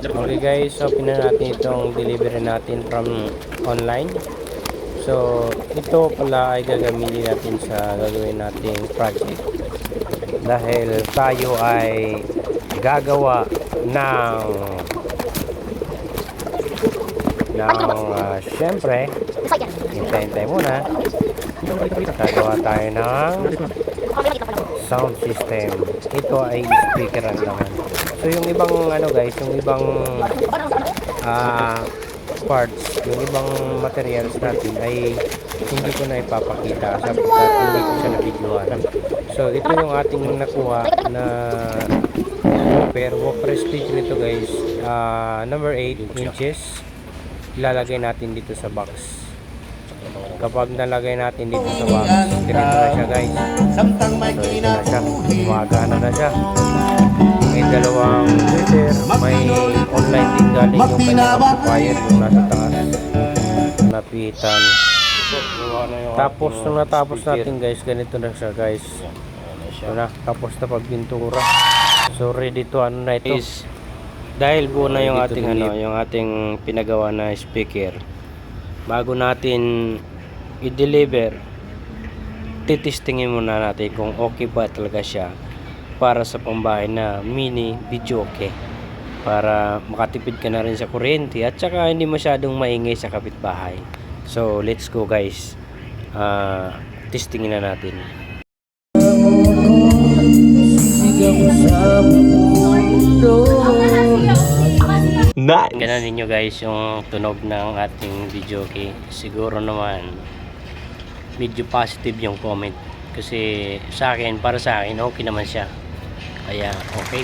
Okay guys, so pinan natin itong delivery natin from online. So ito pala ay gagamitin natin sa gagawin nating project. Dahil tayo ay gagawa ng syempre, hintay muna. Gagawa tayo ng sound system. Ito ay speakeran naman. So yung ibang guys, yung ibang parts, yung ibang materials natin ay hindi ko na ipapakita sapagkat hindi ko siya na-videoan. So ito yung ating nakuha na woofer stage nito guys, number 8 inches. Ilalagay natin dito sa box. Kapag nalagay natin dito sa box, ganito na siya guys. So ito na siya, gumagana na siya. May dalawang tweeter, may online din galing yung kanyang amplifier yung nasa taas, napitan. Tapos nung natapos natin guys, ganito na siya guys. So na, tapos na pagpintura. So ready to na ito. Dahil buo na yung ating yung ating pinagawa na speaker. Bago natin i-deliver, titestingin muna natin kung okay ba talaga siya para sa pambahay na mini video okay. Para makatipid ka na rin sa kuryente at saka hindi masyadong maingay sa kapitbahay. So let's go guys. Testingin na natin. Nice. Ganun ninyo guys yung tunog ng ating video okay. Siguro naman medyo positive yung comment kasi sa akin, para sa akin okay naman siya, kaya okay.